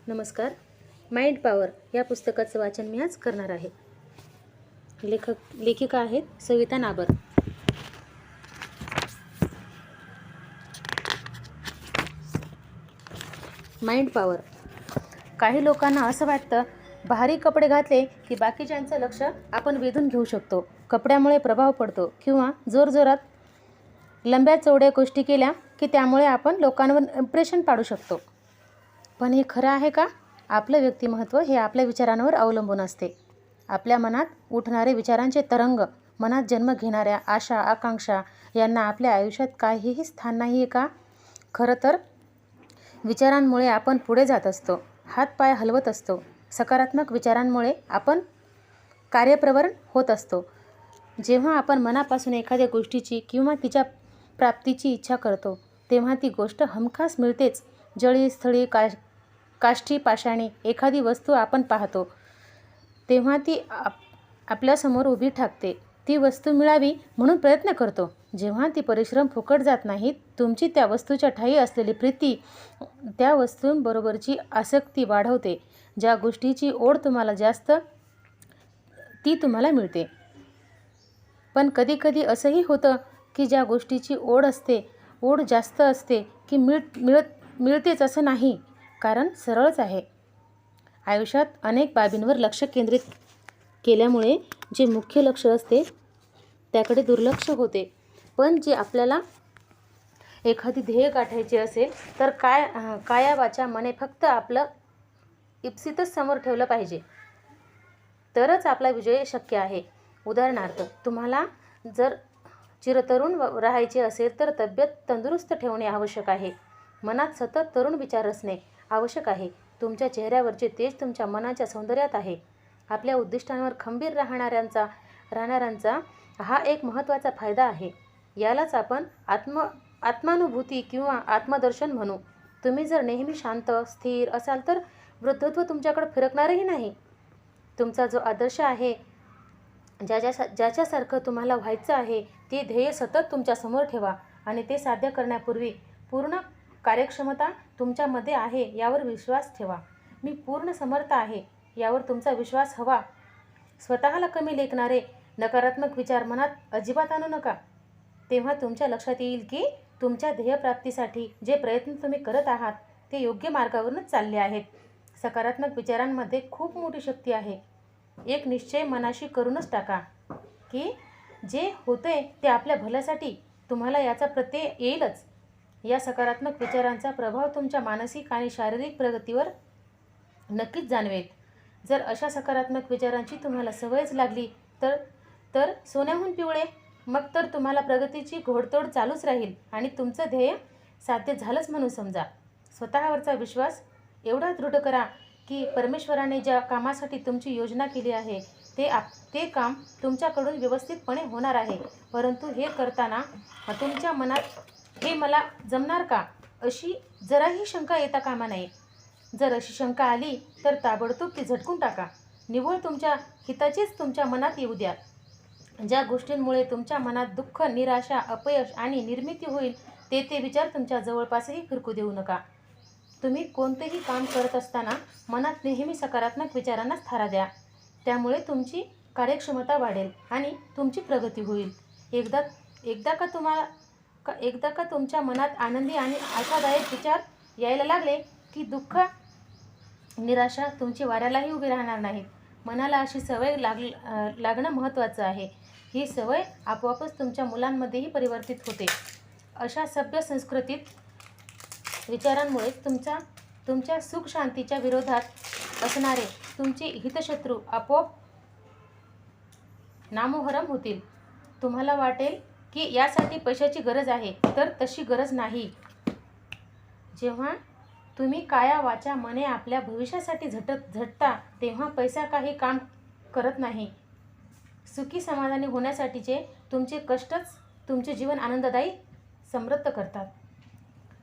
नमस्कार. Mind power या पुस्तकाचं वाचन मी आज करणार आहे. लेखिका आहेत सविता नाबर. Mind power. काही लोकांना असं वाटतं भारी कपडे घातले की बाकीच्यांचं लक्ष आपण वेधून घेऊ शकतो, कपड्यामुळे प्रभाव पडतो किंवा जोरजोरात लंब्या चौड्या गोष्टी केल्या की त्यामुळे आपण लोकांवर इम्प्रेशन पाडू शकतो. पण हे खरं आहे का? आपलं व्यक्तिमत्व हे आपल्या विचारांवर अवलंबून असते. आपल्या मनात उठणारे विचारांचे तरंग, मनात जन्म घेणाऱ्या आशा आकांक्षा यांना आपल्या आयुष्यात काहीही स्थान नाही आहे का? खरं तर विचारांमुळे आपण पुढे जात असतो, हातपाय हलवत असतो. सकारात्मक विचारांमुळे आपण कार्यप्रवण होत असतो. जेव्हा आपण मनापासून एखाद्या गोष्टीची किंवा तिच्या प्राप्तीची इच्छा करतो तेव्हा ती गोष्ट हमखास मिळतेच. जळी स्थळी काष्टी पाषाणी एखादी वस्तू आपण पाहतो तेव्हा ती आपल्यासमोर उभी ठाकते. ती वस्तू मिळावी म्हणून प्रयत्न करतो. जेव्हा ती परिश्रम फुकट जात नाहीत, तुमची त्या वस्तूच्या ठायी असलेली प्रीती त्या वस्तूंबरोबरची आसक्ती वाढवते. ज्या गोष्टीची ओढ तुम्हाला जास्त ती तुम्हाला मिळते. पण कधीकधी असंही होतं की ज्या गोष्टीची ओढ जास्त असते की मिळतेच असं नाही. कारण सरळच आहे, आयुष्यात अनेक बाबींवर लक्ष केंद्रित केल्यामुळे जे मुख्य लक्ष असते त्याकडे दुर्लक्ष होते. पण जे आपल्याला एखादी ध्येय गाठायचे असेल तर काया वाचा मने फक्त आपलं इप्सितच समोर ठेवलं पाहिजे, तरच आपला विजय शक्य आहे. उदाहरणार्थ, तुम्हाला जर चिरतरुण राहायचे असेल तर तब्येत तंदुरुस्त ठेवणे आवश्यक आहे. मनात सतत तरुण विचार असणे आवश्यक आहे. तुमच्या चेहऱ्यावरचे तेज तुमच्या मनाच्या सौंदर्यात आहे. आपल्या उद्दिष्टांवर खंबीर राहणाऱ्यांचा हा एक महत्त्वाचा फायदा आहे. यालाच आपण आत्मानुभूती किंवा आत्मदर्शन म्हणू. तुम्ही जर नेहमी शांत स्थिर असाल तर वृद्धत्व तुमच्याकडे फिरकणारही नाही. तुमचा जो आदर्श आहे, ज्याच्यासारखं तुम्हाला व्हायचं आहे, ते ध्येय सतत तुमच्यासमोर ठेवा आणि ते साध्य करण्यापूर्वी पूर्ण कार्यक्षमता तुमच्यामध्ये आहे यावर विश्वास ठेवा. मी पूर्ण समर्थ आहे यावर तुमचा विश्वास हवा. स्वतःला कमी लेखणारे नकारात्मक विचार मनात अजिबात आणू नका. तेव्हा तुमच्या लक्षात येईल की तुमच्या ध्येयप्राप्तीसाठी जे प्रयत्न तुम्ही करत आहात ते योग्य मार्गावरूनच चालले आहेत. सकारात्मक विचारांमध्ये खूप मोठी शक्ती आहे. एक निश्चय मनाशी करूनच टाका की जे होतंय ते आपल्या भल्यासाठी. तुम्हाला याचा प्रत्यय येईलच. या सकारात्मक विचारांचा प्रभाव तुमच्या मानसिक आणि शारीरिक प्रगतीवर नक्कीच जाणवेल. जर अशा सकारात्मक विचारांची तुम्हाला सवयच लागली तर सोन्याहून पिवळे. मग तर तुम्हाला प्रगतीची घोडतोड चालूच राहील आणि तुमचं ध्येय साध्य झालंच म्हणून समजा. स्वतःवरचा विश्वास एवढा दृढ करा की परमेश्वराने ज्या कामासाठी तुमची योजना केली आहे ते काम तुमच्याकडून व्यवस्थितपणे होणार आहे. परंतु हे करताना तुमच्या मनात हे मला जमणार का अशी जराही शंका येता कामा नये. जर अशी शंका आली तर ताबडतोब ती झटकून टाका. निव्वळ तुमच्या हिताचीच तुमच्या मनात येऊ द्या. ज्या गोष्टींमुळे तुमच्या मनात दुःख, निराशा, अपयश आणि निर्मिती होईल ते विचार तुमच्या जवळपासही फिरकू देऊ नका. तुम्ही कोणतेही काम करत असताना मनात नेहमी सकारात्मक विचारांनाच थारा द्या. त्यामुळे तुमची कार्यक्षमता वाढेल आणि तुमची प्रगती होईल. एकदा का तुमच्या मनात आनंदी आणि आशादायक विचार यायला लागले की दुःख, निराशा तुमची वाऱ्यालाही उभी राहणार नाहीत. मनाला अशी सवय लागणं महत्त्वाचं आहे. ही सवय आपोआपच तुमच्या मुलांमध्येही परिवर्तित होते. अशा सभ्य संस्कृतीत विचारांमुळे तुमच्या सुख शांतीच्या विरोधात असणारे तुमचे हितशत्रू आपोआप नामोहरम होतील. तुम्हाला वाटेल की यासाठी पैशाची गरज आहे, तर तशी गरज नाही. जेव्हा तुम्ही काया वाचा मने आपल्या भविष्यासाठी झटता तेव्हा पैसा काही काम करत नाही. सुखी समाधानी होण्यासाठीचे तुमचे कष्टच तुमचे जीवन आनंददायी समृद्ध करतात.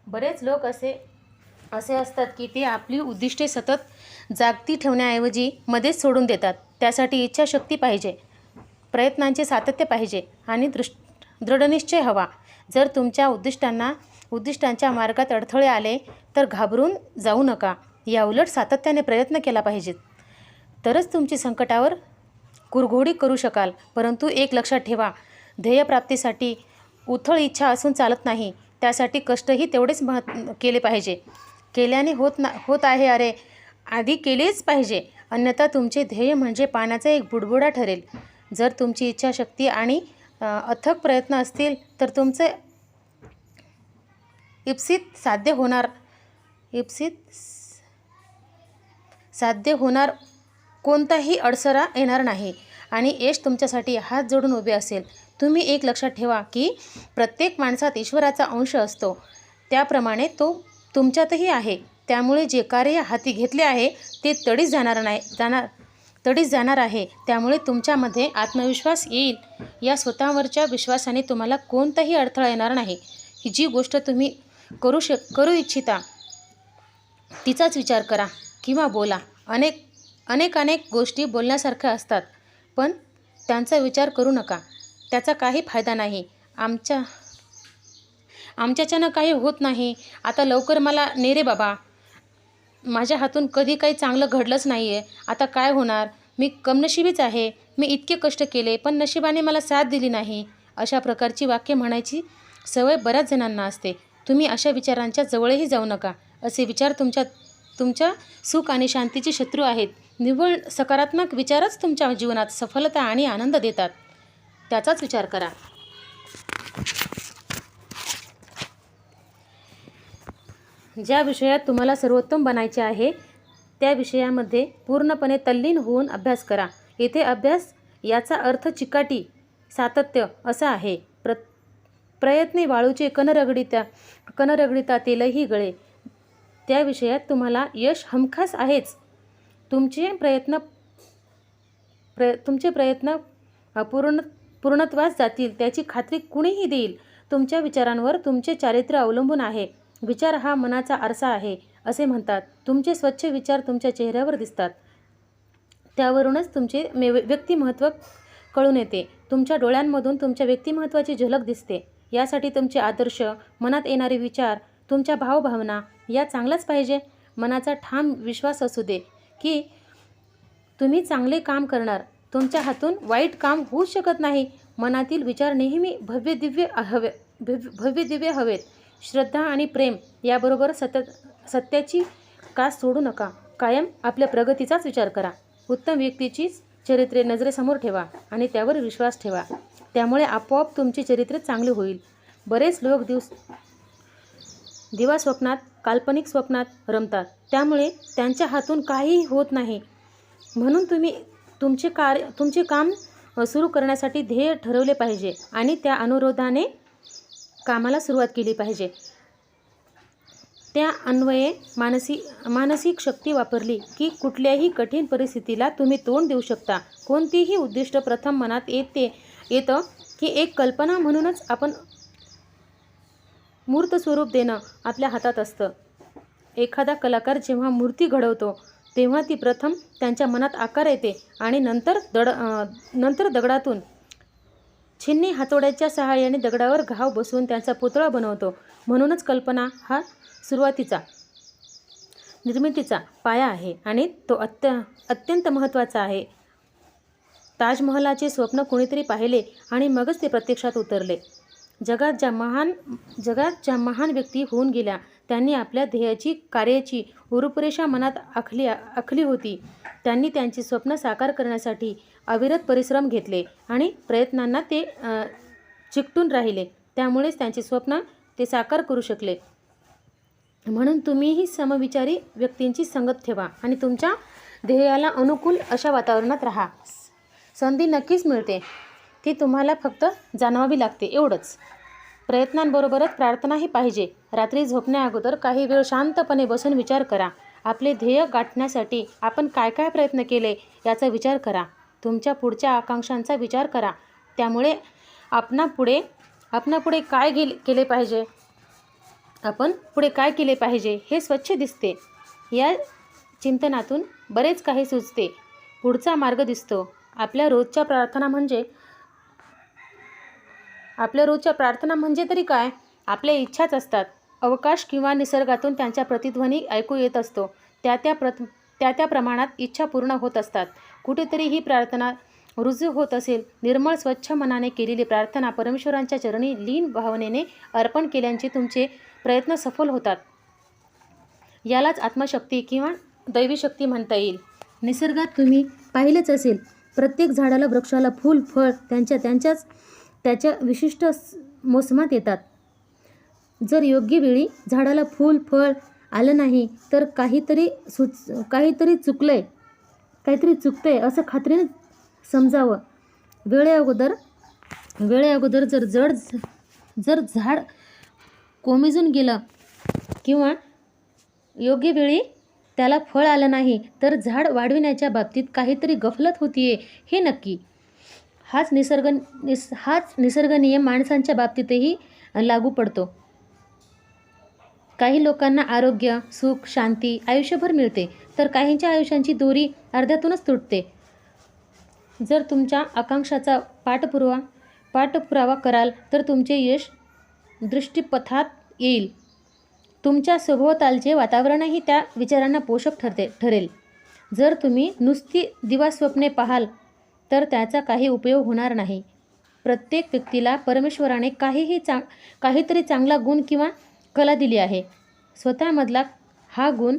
बरेच लोक असे असतात की ते आपली उद्दिष्टे सतत जागती ठेवण्याऐवजी मध्येच सोडून देतात. त्यासाठी इच्छाशक्ती पाहिजे, प्रयत्नांचे सातत्य पाहिजे आणि दृढनिश्चय हवा. जर तुमच्या उद्दिष्टांच्या मार्गात अडथळे आले तर घाबरून जाऊ नका. याउलट सातत्याने प्रयत्न केला पाहिजेत, तरच तुमची संकटावर कुरघोडी करू शकाल. परंतु एक लक्षात ठेवा, ध्येयप्राप्तीसाठी उथळ इच्छा असून चालत नाही. त्यासाठी कष्टही तेवढेच केले पाहिजे. केल्याने होत आहे अरे, आधी केलेच पाहिजे. अन्यथा तुमचे ध्येय म्हणजे पाण्याचा एक बुडबुडा ठरेल. जर तुमची इच्छाशक्ती आणि अथक प्रयत्न असतील तर तुमचे इप्सित साध्य होणार कोणताही अडसरा येणार नाही आणि यश तुमच्यासाठी हात जोडून उभे असेल. तुम्ही एक लक्षात ठेवा की प्रत्येक माणसात ईश्वराचा अंश असतो, त्याप्रमाणे तो तुमच्यातही आहे. त्यामुळे जे कार्य हाती घेतले आहे ते तडीच जाणार आहे. त्यामुळे तुमच्यामध्ये आत्मविश्वास येईल. या स्वतःवरच्या विश्वासाने तुम्हाला कोणताही अडथळा येणार नाही. ही जी गोष्ट तुम्ही करू इच्छिता तिचाच विचार करा किंवा बोला. अनेक गोष्टी बोलण्यासारख्या असतात, पण त्यांचा विचार करू नका. त्याचा काही फायदा नाही. आमच्याच्यानं काही होत नाही. आता लवकर मला ने रे बाबा. माझ्या हातून कधी काही चांगलं घडलंच नाही आहे. आता काय होणार? मी कमनशिबीच आहे. मी इतके कष्ट केले पण नशिबाने मला साथ दिली नाही. अशा प्रकारची वाक्य म्हणायची सवय बऱ्याच जणांना असते. तुम्ही अशा विचारांच्या जवळही जाऊ नका. असे विचार तुमच्या सुख आणि शांतीचे शत्रू आहेत. निव्वळ सकारात्मक विचारच तुमच्या जीवनात सफलता आणि आनंद देतात. त्याचाच विचार करा. ज्या विषयात तुम्हाला सर्वोत्तम बनायचे आहे त्या विषयामध्ये पूर्णपणे तल्लीन होऊन अभ्यास करा. येथे अभ्यास याचा अर्थ चिकाटी, सातत्य असा आहे. प्रयत्ने वाळूचे कण रगडिता तेलही गळे. त्या विषयात तुम्हाला यश हमखास आहेच. तुमचे प्रयत्न पूर्णत्वास जातील त्याची खात्री कुणीही देईल. तुमच्या विचारांवर तुमचे चारित्र्य अवलंबून आहे. विचार हा मनाचा आरसा आहे असे म्हणतात. तुमचे स्वच्छ विचार तुमच्या चेहऱ्यावर दिसतात. त्यावरूनच तुमचे व्यक्तिमत्व कळून येते. तुमच्या डोळ्यांमधून तुमच्या व्यक्तिमत्वाची झलक दिसते. यासाठी तुमचे आदर्श, मनात येणारे विचार, तुमच्या भावभावना या चांगलाच पाहिजे. मनाचा ठाम विश्वास असू दे की तुम्ही चांगले काम करणार. तुमच्या हातून वाईट काम होऊच शकत नाही. मनातील विचार नेहमी भव्यदिव्य हवेत. श्रद्धा आणि प्रेम याबरोबर सत्याची कास सोडू नका. कायम आपल्या प्रगतीचाच विचार करा. उत्तम व्यक्तीची चरित्रे नजरेसमोर ठेवा आणि त्यावर विश्वास ठेवा. त्यामुळे आपोआप तुमचे चरित्र चांगले होईल. बरेच लोक दिवा स्वप्नात, काल्पनिक स्वप्नात रमतात. त्यामुळे त्यांच्या हातून काहीही होत नाही. म्हणून तुम्ही तुमचे काम सुरू करण्यासाठी ध्येय ठरवले पाहिजे आणि त्या अनुरोधाने कामाला सुरुवात केली पाहिजे. त्या अन्वये मानसिक शक्ती वापरली की कुठल्याही कठीण परिस्थितीला तुम्ही तोंड देऊ शकता. कोणतीही उद्दिष्ट प्रथम मनात येतं की एक कल्पना म्हणूनच आपण मूर्त स्वरूप देणं आपल्या हातात असतं. एखादा कलाकार जेव्हा मूर्ती घडवतो तेव्हा ती प्रथम त्यांच्या मनात आकार येते आणि नंतर दगडातून छिन्नी हातोड्याच्या सहाय्याने दगडावर घाव बसवून त्यांचा पुतळा बनवतो. म्हणूनच कल्पना हा सुरुवातीचा निर्मितीचा पाया आहे आणि तो अत्यंत महत्त्वाचा आहे. ताजमहलाचे स्वप्न कोणीतरी पाहिले आणि मगच ते प्रत्यक्षात उतरले. जगात ज्या महान व्यक्ती होऊन गेल्या त्यांनी आपल्या ध्येयाची, कार्याची रूपरेषा मनात आखली होती. त्यांनी त्यांची स्वप्न साकार करण्यासाठी अविरत परिश्रम घेतले आणि प्रयत्नांना ते चिकटून राहिले. त्यामुळेच त्यांचे स्वप्न ते साकार करू शकले. म्हणून तुम्हीही समविचारी व्यक्तींची संगत ठेवा आणि तुमच्या ध्येयाला अनुकूल अशा वातावरणात राहा. संधी नक्कीच मिळते, ती तुम्हाला फक्त जाणवावी लागते एवढंच. प्रयत्नांबरोबरच प्रार्थनाही पाहिजे. रात्री झोपण्याअगोदर काही वेळ शांतपणे बसून विचार करा. आपले ध्येय गाठण्यासाठी आपण काय काय प्रयत्न केले याचा विचार करा. तुमच्या पुढच्या आकांक्षांचा विचार करा. त्यामुळे आपणापुढे काय केले पाहिजे, आपण पुढे काय केले पाहिजे हे स्वच्छ दिसते. या चिंतनातून बरेच काही सुचते. पुढचा मार्ग दिसतो. आपल्या रोजच्या प्रार्थना म्हणजे तरी काय? आपल्या इच्छाच असतात. अवकाश किंवा निसर्गातून त्यांचा प्रतिध्वनी ऐकू येत असतो. त्या त्या प्रमाणात इच्छा पूर्ण होत असतात. कुठेतरी ही प्रार्थना रुजू होत असेल. निर्मळ स्वच्छ मनाने केलेली प्रार्थना परमेश्वरांच्या चरणी लीन भावनेने अर्पण केल्याचे तुमचे प्रयत्न सफल होतात. यालाच आत्मशक्ती किंवा दैवी शक्ती म्हणता येईल. निसर्गात तुम्ही पाहिलेच असेल, प्रत्येक झाडाला वृक्षाला फूल फळ त्याच्या विशिष्ट मोसमात येतात. जर योग्य वेळी झाडाला फूल फळ आलं नाही तर काहीतरी चुकतंय असं खात्रीने समजावं. वेळेअगोदर जर झाड कोमेजून गेलं किंवा योग्य वेळी त्याला फळ आलं नाही तर झाड वाढविण्याच्या बाबतीत काहीतरी गफलत होतीये हे नक्की. हाच निसर्ग नियम माणसांच्या बाबतीतही लागू पडतो. काही लोकांना आरोग्य, सुख, शांती आयुष्यभर मिळते, तर काहींच्या आयुष्याची दोरी अर्ध्यातूनच तुटते. जर तुमच्या आकांक्षाचा पाठपुरावा कराल तर तुमचे यश दृष्टीपथात येईल. तुमच्या सभोवतालचे वातावरणही त्या विचारांना पोषक ठरेल. जर तुम्ही नुसती दिवास्वप्ने पाहाल तर त्याचा काही उपयोग होणार नाही. प्रत्येक व्यक्तीला परमेश्वराने काहीतरी चांगला गुण किंवा कला दिली आहे. स्वतःमधला हा गुण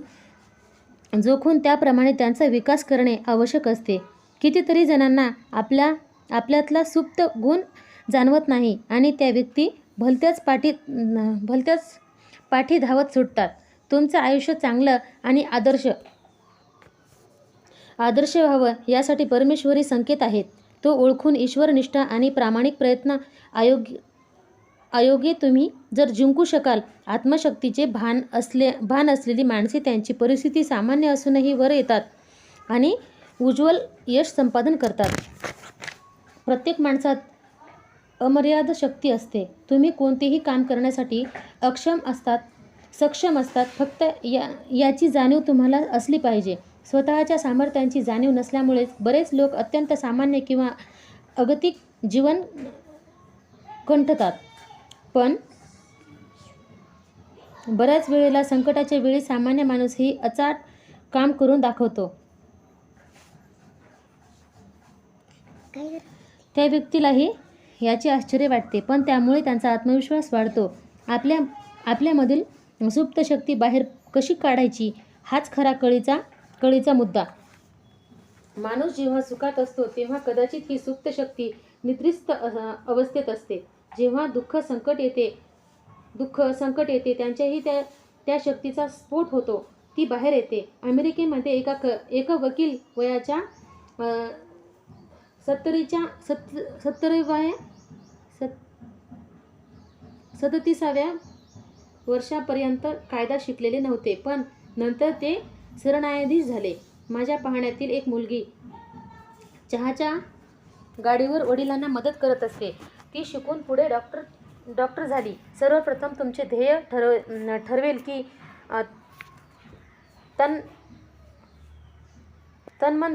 जोखून त्याप्रमाणे त्यांचा विकास करणे आवश्यक असते. कितीतरी जणांना आपल्यातला सुप्त गुण जाणवत नाही आणि त्या व्यक्ती भलत्याच पाठी धावत सुटतात. तुमचं आयुष्य चांगलं आणि आदर्श व्हावं यासाठी परमेश्वरी संकेत आहेत. तो ओळखून ईश्वरनिष्ठा आणि प्रामाणिक प्रयत्न आयोगे तुम्ही जर जिंकू शकाल. आत्मशक्तीचे भान असलेली माणसे त्यांची परिस्थिती सामान्य असूनही वर येतात आणि उज्ज्वल यश संपादन करतात. प्रत्येक माणसात अमर्याद शक्ती असते. तुम्ही कोणतेही काम करण्यासाठी सक्षम असतात. फक्त याची जाणीव तुम्हाला असली पाहिजे. स्वतःच्या सामर्थ्यांची जाणीव नसल्यामुळेच बरेच लोक अत्यंत सामान्य किंवा अगतिक जीवन कंठतात. पण बऱ्याच वेळेला संकटाच्या वेळी सामान्य माणूसही अचाट काम करून दाखवतो. त्या व्यक्तीलाही याचे आश्चर्य वाटते, पण त्यामुळे त्यांचा आत्मविश्वास वाढतो. आपल्यामधील सुप्त शक्ती बाहेर कशी काढायची हाच खरा कळीचा मुद्दा. माणूस जेव्हा सुखात असतो तेव्हा कदाचित ही सुप्त शक्ती निद्रिस्त अवस्थेत असते. जेव्हा दुःख संकट येते त्यांच्याही त्या शक्तीचा स्फोट होतो. ती बाहेर येते. अमेरिकेमध्ये एका वकील वयाच्या 37व्या वर्षापर्यंत कायदा शिकलेले नव्हते, पण नंतर ते सरन्यायाधीश झाले. माझ्या पाहण्यातील एक मुलगी चहाच्या गाडीवर वडिलांना मदत करत असते. ती शिकून पुढे डॉक्टर झाली. सर्वप्रथम तुमचे ध्येय ठरवेल की तन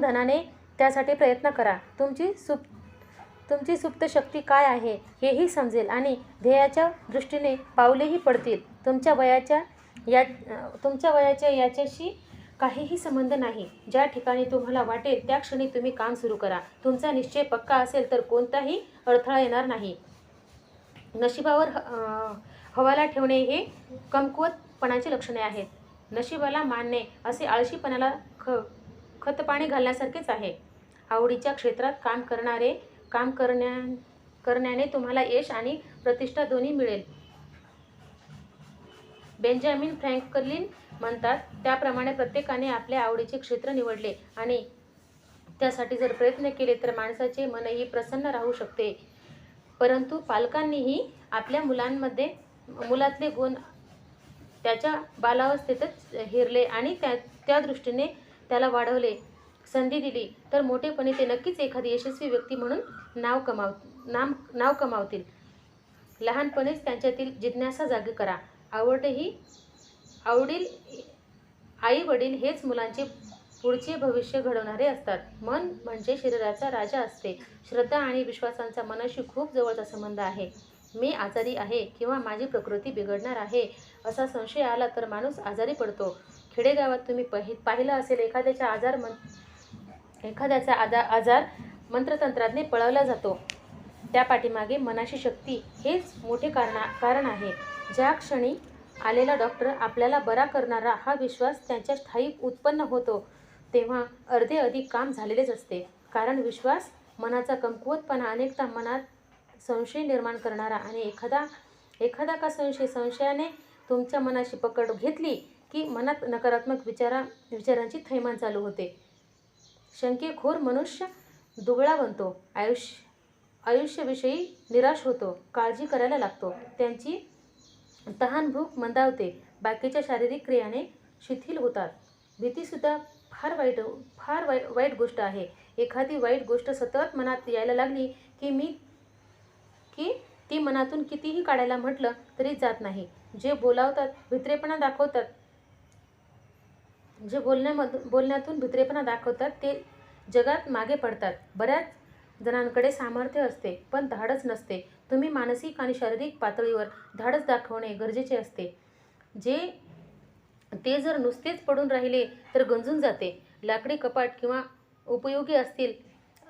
धनाने त्यासाठी प्रयत्न करा. तुमची सुप्त शक्ती काय आहे हेही समजेल आणि ध्येयाच्या दृष्टीने पावलेही पडतील. तुमच्या वयाच्या याच्याशी काहीही संबंध नाही. ज्या ठिकाणी तुम्हाला वाटेल त्या क्षणी तुम्ही काम सुरू करा. तुमचा निश्चय पक्का असेल तर कोणताही अडथळा येणार नाही. नशिबावर हवाला ठेवणे हे कमकुवतपणाची लक्षणे आहेत. नशिबाला मानणे असे आळशीपणाला खतपाणी घालण्यासारखेच आहे. आवडीच्या क्षेत्रात काम करण्याने तुम्हाला यश आणि प्रतिष्ठा दोन्ही मिळेल. बेंजामिन फ्रँकलिन म्हणतात त्याप्रमाणे प्रत्येकाने आपल्या आवडीचे क्षेत्र निवडले आणि त्यासाठी जर प्रयत्न केले तर माणसाचे मनही प्रसन्न राहू शकते. परंतु पालकांनीही आपल्या मुलातले गुण त्याच्या बालावस्थेतच हेरले आणि त्या दृष्टीने त्याला वाढवले, संधी दिली तर मोठेपणी ते नक्कीच एखादी यशस्वी व्यक्ती म्हणून नाव कमावतील. लहानपणीच त्यांच्यातील जिज्ञासा जागी करा. आई वडील हेच मुलांचे पुढचे भविष्य घडवणारे असतात. मन म्हणजे शरीराचा राजा असते. श्रद्धा आणि विश्वासांचा मनाशी खूप जवळचा संबंध आहे. मी आजारी आहे किंवा माझी प्रकृती बिघडणार आहे असा संशय आला तर माणूस आजारी पडतो खेडेगावात तुम्ही पाहिलं असेल, एखाद्याचा आजार मंत्रतंत्राने पळवला जातो. त्या पाठीमागे मनाची शक्ती हेच मोठे कारण आहे. ज्या क्षणी आलेला डॉक्टर आपल्याला बरा करणारा हा विश्वास त्यांच्या ठायी उत्पन्न होतो, तेव्हा अर्धे अधिक काम झालेलेच असते. कारण विश्वास मनाचा कमकुवतपणा अनेकदा मनात संशय निर्माण करणारा, आणि एखादा का संशयाने तुमच्या मनाशी पकड घेतली की मनात नकारात्मक विचारांची थैमान चालू होते. शंकेखोर मनुष्य दुबळा बनतो, आयुष्याविषयी निराश होतो, काळजी करायला लागतो, त्यांची तहानभूक मंदावते, बाकीच्या शारीरिक क्रियाने शिथिल होतात. भीतीसुद्धा फार वाईट गोष्ट आहे. एखादी वाईट गोष्ट सतत मनात यायला लागली की ती मनातून कितीही काढायला म्हटलं तरी जात नाही. जे बोलण्यातून भित्रेपणा दाखवतात ते जगात मागे पडतात. बऱ्याच जणांकडे सामर्थ्य असते पण धाडस नसते. तुम्ही मानसिक आणि शारीरिक पातळीवर धाडस दाखवणे गरजेचे असते. ते जर नुसतेच पडून राहिले तर गंजून जाते. लाकडी कपाट किंवा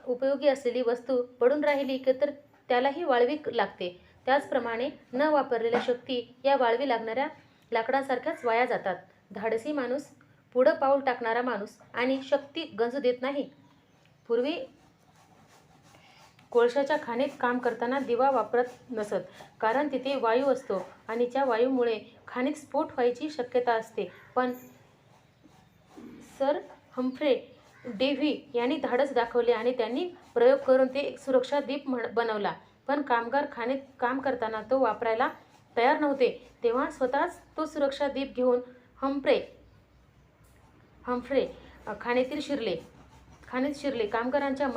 उपयोगी असलेली वस्तू पडून राहिली तर त्यालाही वाळवी लागते. त्याचप्रमाणे न वापरलेल्या शक्ती या वाळवी लागणाऱ्या लाकडासारख्याच वाया जातात. धाडसी माणूस, पुढं पाऊल टाकणारा माणूस आणि शक्ती गंजू देत नाही. पूर्वी कोळशाच्या खाणीत काम करताना दिवा वापरत नसत, कारण तिथे वायू असतो आणि त्या वायूमुळे खाणीत स्फोट व्हायची शक्यता असते. पण सर हम्फ्रे डेव्ही यांनी धाडस दाखवले आणि त्यांनी प्रयोग करून ते एक सुरक्षा दीप बनवला. पण कामगार खाणीत काम करताना तो वापरायला तयार नव्हते. तेव्हा स्वतःच तो सुरक्षा दीप घेऊन हम्फ्रे खाणीत शिरले. कामगारांच्या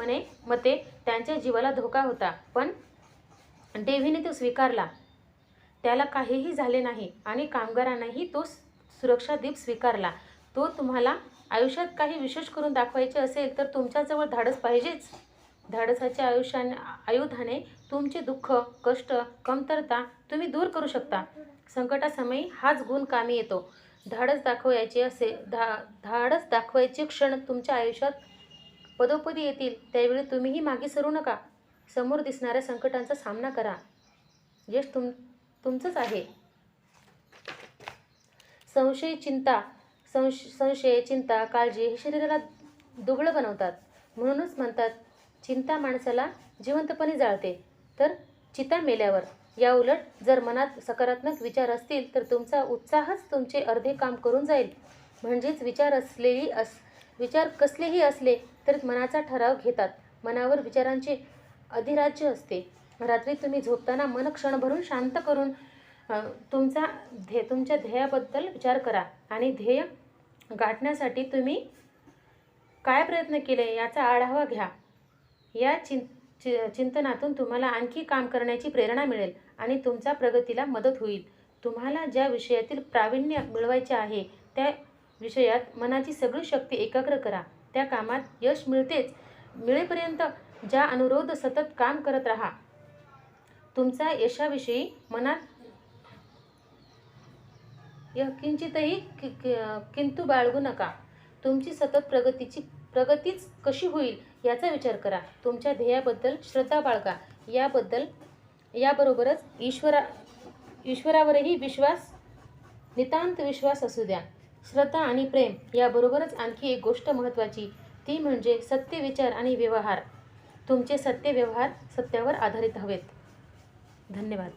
मते त्यांच्या जीवाला धोका होता, पण डेव्हीने तो स्वीकारला. त्याला काहीही झाले नाही आणि कामगारांनाही तो सुरक्षा दीप स्वीकारला. तो तुम्हाला आयुष्यात काही विशेष करून दाखवायचे असेल तर तुमच्याजवळ धाडस पाहिजेच. धाडसाच्या आयुधाने तुमचे दुःख, कष्ट, कमतरता तुम्ही दूर करू शकता. संकटासमयी हाच गुण कामी येतो. धाडस दाखवायचे क्षण तुमच्या आयुष्यात पदोपदी येतील. त्यावेळी तुम्हीही मागे सरू नका. समोर दिसणाऱ्या संकटांचा सामना करा. यश तुमचंच आहे. संशय, चिंता, काळजी हे शरीराला दुबळं बनवतात. म्हणूनच म्हणतात, चिंता माणसाला जिवंतपणे जाळते तर चिता मेल्यावर. या उलट जर मनात सकारात्मक विचार असतील तर तुमचा उत्साहच तुमचे अर्धे काम करून जाईल. म्हणजेच विचार कसलेही असले तर मनाचा ठराव घेतात. मनावर विचारांचे अधिराज्य असते. रात्री तुम्ही झोपताना मन क्षणभरून शांत करून तुमच्या ध्येयाबद्दल विचार करा आणि ध्येय गाठण्यासाठी तुम्ही काय प्रयत्न केले याचा आढावा घ्या. या चिंतनातून तुम्हाला आणखी काम करण्याची प्रेरणा मिळेल आणि तुमच्या प्रगतीला मदत होईल. तुम्हाला ज्या विषयातील प्रावीण्य मिळवायचे आहे त्या विषयात मनाची सगळी शक्ती एकाग्र करा. त्या कामात यश मिळेपर्यंत ज्या अनुरोध सतत काम करत राहा. तुमच्या यशाविषयी मनात किंचितही किंतु बाळगू नका. तुमची सतत प्रगतीच कशी होईल याचा विचार करा. तुमच्या ध्येयाबद्दल श्रद्धा बाळगा. याबरोबरच ईश्वरावरही नितांत विश्वास असू द्या. श्रद्धा आणि प्रेम याबरोबरच आणखी एक गोष्ट महत्त्वाची, ती म्हणजे सत्य विचार आणि व्यवहार. तुमचे सत्य व्यवहार सत्यावर आधारित हवेत. धन्यवाद.